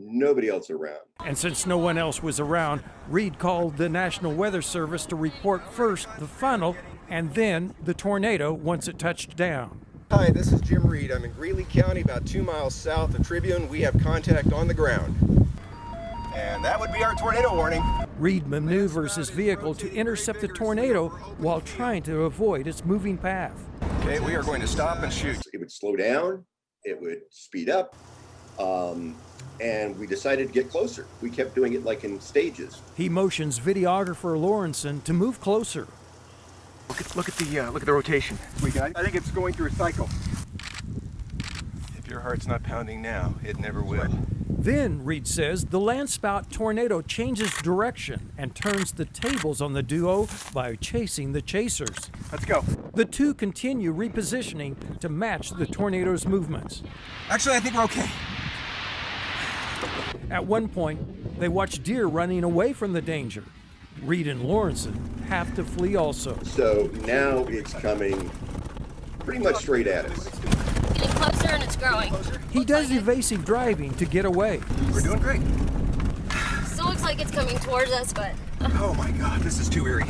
Nobody else around. And since no one else was around, Reed called the National Weather Service to report first the funnel and then the tornado once it touched down. Hi, this is Jim Reed. I'm in Greeley County, about 2 miles south of Tribune. We have contact on the ground. And that would be our tornado warning. Reed maneuvers his vehicle to intercept the tornado while trying to avoid its moving path. Okay, we are going to stop and shoot. It would slow down, it would speed up, and we decided to get closer. We kept doing it like in stages. He motions videographer Lawrenson to move closer. Look at the rotation. We got it. I think it's going through a cycle. If your heart's not pounding now, it never will. Then, Reed says, the landspout tornado changes direction and turns the tables on the duo by chasing the chasers. Let's go. The two continue repositioning to match the tornado's movements. Actually, I think we're okay. At one point, they watch deer running away from the danger. Reed and Lawrenson have to flee also. So now it's coming pretty much straight at us. Getting closer and it's growing. He does evasive driving to get away. We're doing great. Still looks like it's coming towards us, but... Oh my God, this is too eerie.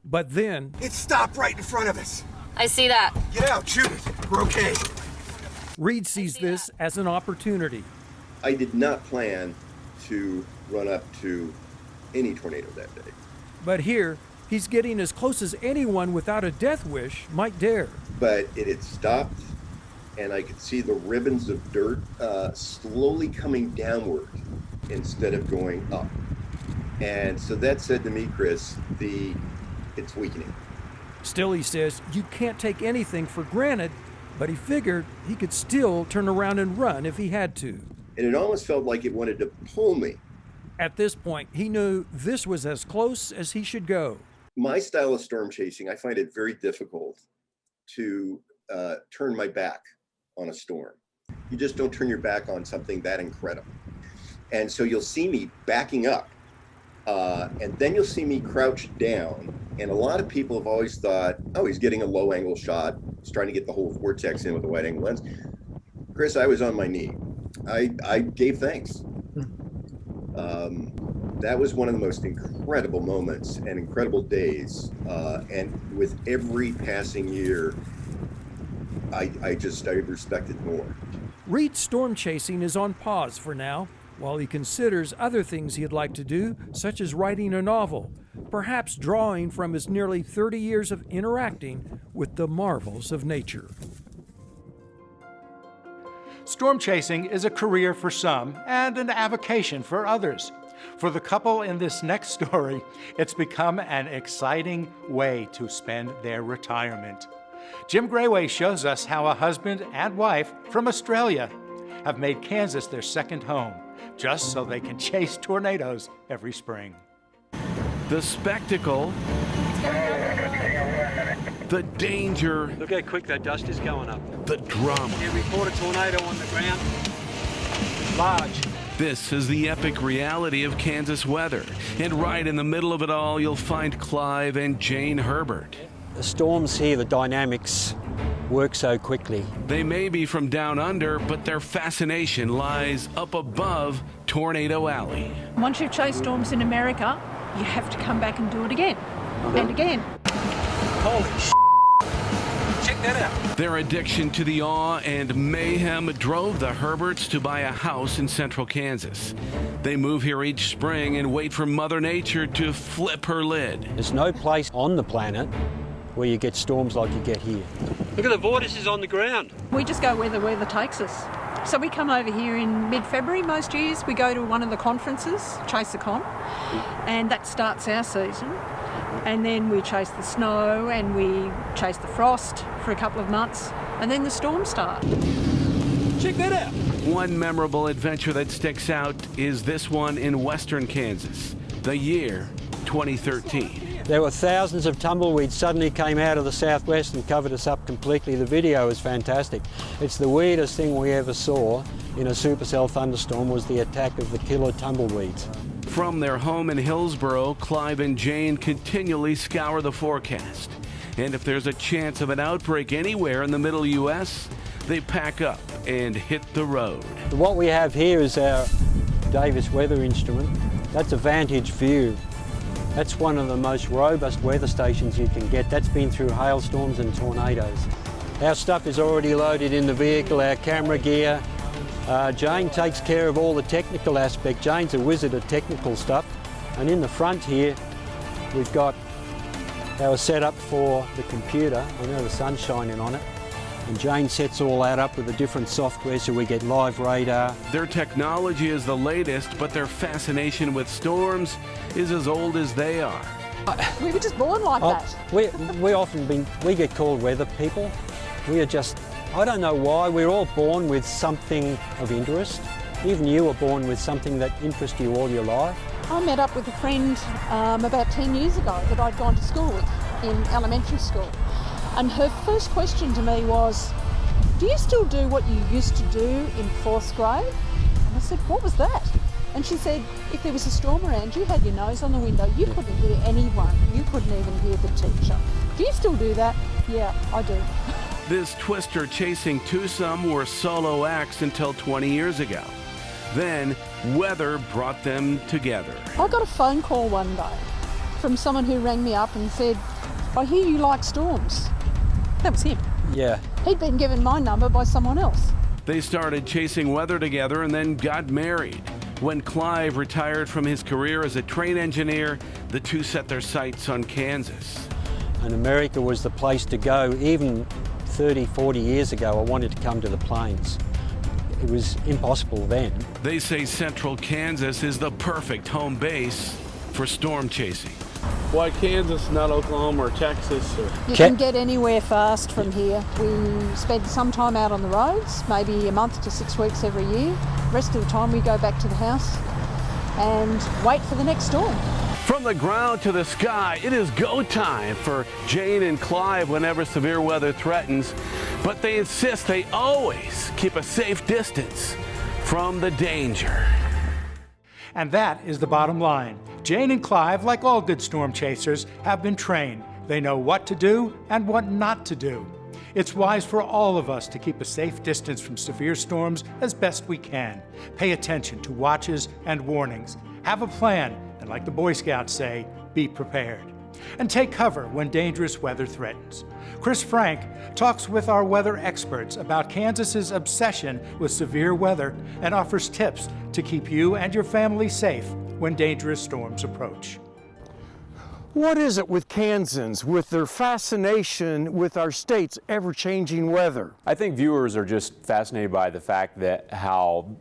But then... It stopped right in front of us. I see that. Get out, shoot it. We're okay. Reed sees this as an opportunity. I did not plan to run up to any tornado that day. But here, he's getting as close as anyone without a death wish might dare. But it had stopped, and I could see the ribbons of dirt slowly coming downward instead of going up. And so that said to me, Chris, it's weakening. Still, he says, you can't take anything for granted, but he figured he could still turn around and run if he had to. And it almost felt like it wanted to pull me. At this point, he knew this was as close as he should go. My style of storm chasing, I find it very difficult to turn my back on a storm. You just don't turn your back on something that incredible. And so you'll see me backing up, and then you'll see me crouched down. And a lot of people have always thought, oh, he's getting a low angle shot. He's trying to get the whole vortex in with a wide angle lens. Chris, I was on my knee. I gave thanks. That was one of the most incredible moments and incredible days. And with every passing year, I respect it more. Reed's storm chasing is on pause for now, while he considers other things he'd like to do, such as writing a novel, perhaps drawing from his nearly 30 years of interacting with the marvels of nature. Storm chasing is a career for some and an avocation for others. For the couple in this next story, it's become an exciting way to spend their retirement. Jim Grayway shows us how a husband and wife from Australia have made Kansas their second home, just so they can chase tornadoes every spring. The spectacle, the danger, Look how quick that dust is going up. the drama. You report a tornado on the ground. Large. This is the epic reality of Kansas weather. And right in the middle of it all, you'll find Clive and Jane Herbert. The storms here, the dynamics work so quickly. They may be from down under, but their fascination lies up above Tornado Alley. Once you've chased storms in America, you have to come back and do it again and again. Holy sh**. Check that out. Their addiction to the awe and mayhem drove the Herberts to buy a house in central Kansas. They move here each spring and wait for Mother Nature to flip her lid. There's no place on the planet where you get storms like you get here. Look at the vortices on the ground. We just go where the weather takes us. So we come over here in mid-February most years. We go to one of the conferences, Chase the Con, and that starts our season. And then we chase the snow and we chase the frost for a couple of months, and then the storms start. Check that out. One memorable adventure that sticks out is this one in western Kansas, the year 2013. There were thousands of tumbleweeds suddenly came out of the southwest and covered us up completely. The video is fantastic. It's the weirdest thing we ever saw in a supercell thunderstorm was the attack of the killer tumbleweeds. From their home in Hillsboro, Clive and Jane continually scour the forecast. And if there's a chance of an outbreak anywhere in the middle U.S., they pack up and hit the road. What we have here is our Davis weather instrument. That's a vantage view. That's one of the most robust weather stations you can get. That's been through hailstorms and tornadoes. Our stuff is already loaded in the vehicle, our camera gear. Jane takes care of all the technical aspect. Jane's a wizard at technical stuff. And in the front here, we've got our setup for the computer. I know the sun's shining on it. And Jane sets all that up with the different software so we get live radar. Their technology is the latest, but their fascination with storms is as old as they are. We were just born like that. We get called weather people. We are just, I don't know why, we're all born with something of interest. Even you were born with something that interests you all your life. I met up with a friend about 10 years ago that I'd gone to school with in elementary school. And her first question to me was, do you still do what you used to do in 4th grade? And I said, what was that? And she said, if there was a storm around, you had your nose on the window, you couldn't hear anyone, you couldn't even hear the teacher. Do you still do that? Yeah, I do. This twister chasing twosome were solo acts until 20 years ago. Then weather brought them together. I got a phone call one day from someone who rang me up and said, I hear you like storms. That was him. Yeah. He'd been given my number by someone else. They started chasing weather together and then got married. When Clive retired from his career as a train engineer, the two set their sights on Kansas. And America was the place to go. Even 30, 40 years ago, I wanted to come to the plains. It was impossible then. They say central Kansas is the perfect home base for storm chasing. Why Kansas, not Oklahoma or Texas? You can get anywhere fast from here. We spend some time out on the roads, maybe a month to 6 weeks every year. The rest of the time we go back to the house and wait for the next storm. From the ground to the sky, it is go time for Jane and Clive whenever severe weather threatens. but they insist they always keep a safe distance from the danger. And that is the bottom line. Jane and Clive, like all good storm chasers, have been trained. They know what to do and what not to do. It's wise for all of us to keep a safe distance from severe storms as best we can. Pay attention to watches and warnings. Have a plan, and like the Boy Scouts say, be prepared. And take cover when dangerous weather threatens. Chris Frank talks with our weather experts about Kansas's obsession with severe weather and offers tips to keep you and your family safe when dangerous storms approach. What is it with Kansans, with their fascination with our state's ever-changing weather? I think viewers are just fascinated by the fact that how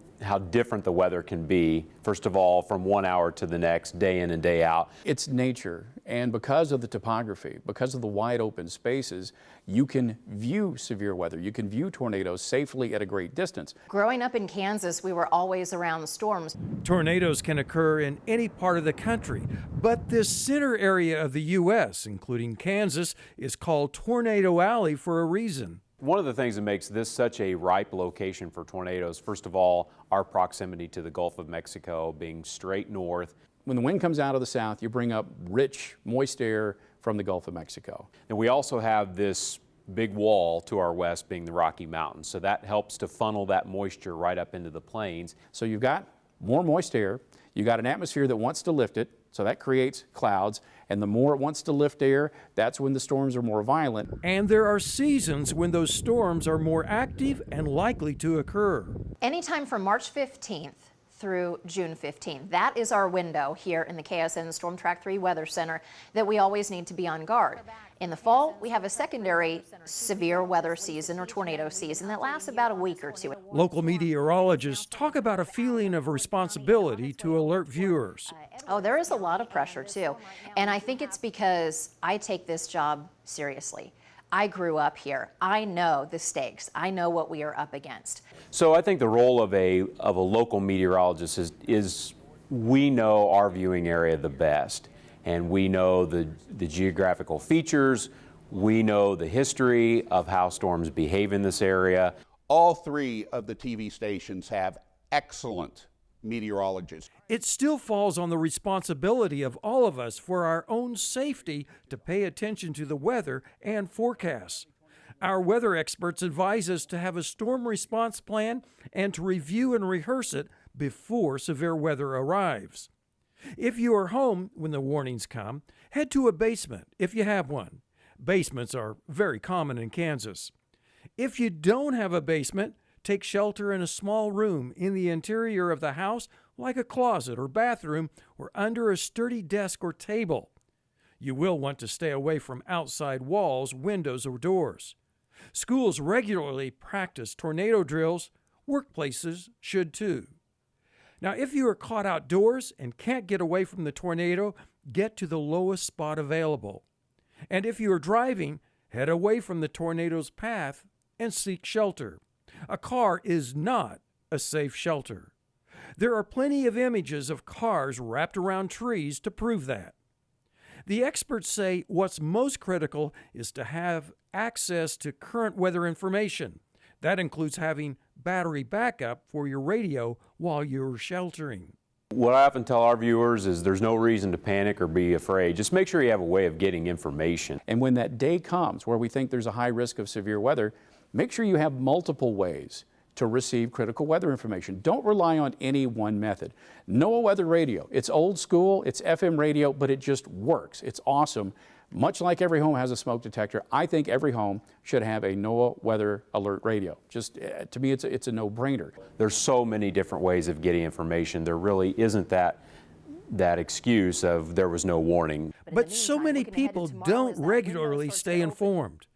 different the weather can be, first of all, from 1 hour to the next, day in and day out. It's nature, and because of the topography, because of the wide open spaces, you can view severe weather, you can view tornadoes safely at a great distance. Growing up in Kansas, we were always around the storms. Tornadoes can occur in any part of the country, but this center area of the U.S., including Kansas, is called Tornado Alley for a reason. One of the things that makes this such a ripe location for tornadoes, first of all, our proximity to the Gulf of Mexico, being straight north. When the wind comes out of the south, you bring up rich, moist air from the Gulf of Mexico. And we also have this big wall to our west being the Rocky Mountains, so that helps to funnel that moisture right up into the plains. So you've got more moist air, you've got an atmosphere that wants to lift it, so that creates clouds, and the more it wants to lift air, that's when the storms are more violent. And there are seasons when those storms are more active and likely to occur. Anytime from March 15th through June 15th. That is our window here in the KSN Storm Track 3 Weather Center that we always need to be on guard. In the fall, we have a secondary severe weather season or tornado season that lasts about a week or two. Local meteorologists talk about a feeling of responsibility to alert viewers. Oh, there is a lot of pressure too. And I think it's because I take this job seriously. I grew up here. I know the stakes. I know what we are up against. So I think the role of a local meteorologist is we know our viewing area the best, and we know the geographical features. We know the history of how storms behave in this area. All three of the TV stations have excellent meteorologists. It still falls on the responsibility of all of us for our own safety to pay attention to the weather and forecasts. Our weather experts advise us to have a storm response plan and to review and rehearse it before severe weather arrives. If you are home when the warnings come, head to a basement if you have one. Basements are very common in Kansas. If you don't have a basement, take shelter in a small room in the interior of the house, like a closet or bathroom, or under a sturdy desk or table. You will want to stay away from outside walls, windows, or doors. Schools regularly practice tornado drills. Workplaces should too. Now, if you are caught outdoors and can't get away from the tornado, get to the lowest spot available. And if you are driving, head away from the tornado's path and seek shelter. A car is not a safe shelter. There are plenty of images of cars wrapped around trees to prove that. The experts say what's most critical is to have access to current weather information. That includes having battery backup for your radio while you're sheltering. What I often tell our viewers is there's no reason to panic or be afraid. Just make sure you have a way of getting information. And when that day comes where we think there's a high risk of severe weather, make sure you have multiple ways to receive critical weather information. Don't rely on any one method. NOAA Weather Radio, it's old school, it's FM radio, but it just works. It's awesome. Much like every home has a smoke detector, I think every home should have a NOAA Weather Alert radio. Just to me, it's a no-brainer. There's so many different ways of getting information. There really isn't that excuse of there was no warning. But so many people don't regularly stay informed.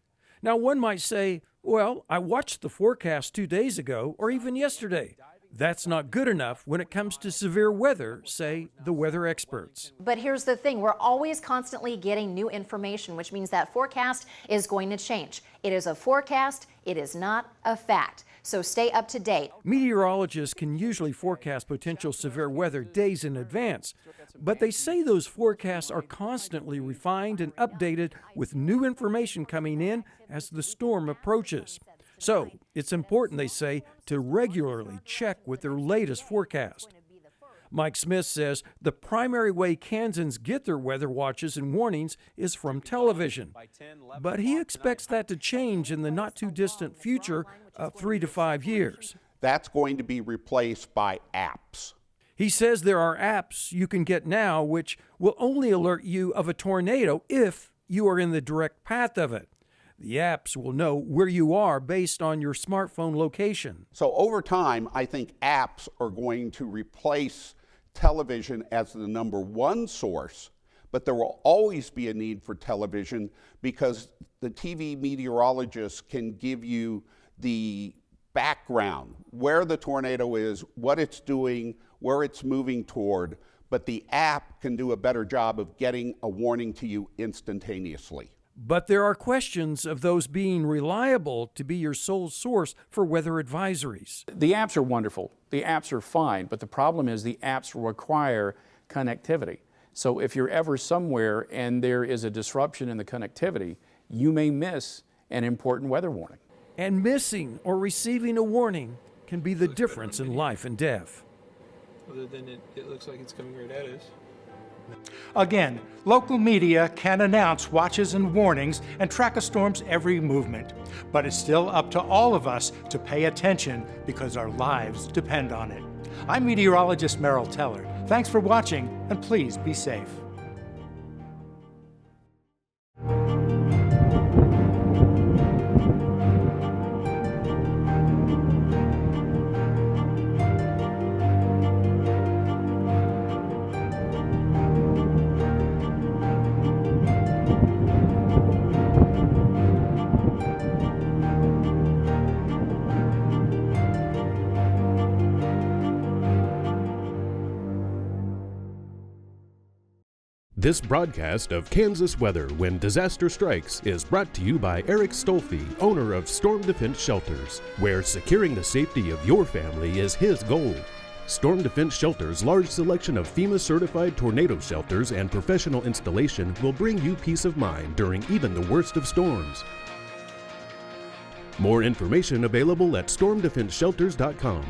Now, one might say, well, I watched the forecast 2 days ago or even yesterday. That's not good enough when it comes to severe weather, say the weather experts. But here's the thing, we're always constantly getting new information, which means that forecast is going to change. It is a forecast, it is not a fact. So stay up to date. Meteorologists can usually forecast potential severe weather days in advance, but they say those forecasts are constantly refined and updated with new information coming in as the storm approaches. So it's important, they say, to regularly check with their latest forecast. Mike Smith says the primary way Kansans get their weather watches and warnings is from television. But he expects that to change in the not-too-distant future of 3 to 5 years. That's going to be replaced by apps. He says there are apps you can get now which will only alert you of a tornado if you are in the direct path of it. The apps will know where you are based on your smartphone location. So over time, I think apps are going to replace television as the number one source, but there will always be a need for television because the TV meteorologist can give you the background, where the tornado is, what it's doing, where it's moving toward, but the app can do a better job of getting a warning to you instantaneously. But there are questions of those being reliable to be your sole source for weather advisories. The apps are wonderful. The apps are fine, but the problem is the apps require connectivity. So if you're ever somewhere and there is a disruption in the connectivity, you may miss an important weather warning. And missing or receiving a warning can be the difference in life and death. Other than it looks like it's coming right at us. Again, local media can announce watches and warnings and track a storm's every movement. But it's still up to all of us to pay attention because our lives depend on it. I'm Meteorologist Merril Teller. Thanks for watching, and please be safe. This broadcast of Kansas Weather When Disaster Strikes is brought to you by Eric Stolfi, owner of Storm Defense Shelters, where securing the safety of your family is his goal. Storm Defense Shelters' large selection of FEMA-certified tornado shelters and professional installation will bring you peace of mind during even the worst of storms. More information available at stormdefenseshelters.com.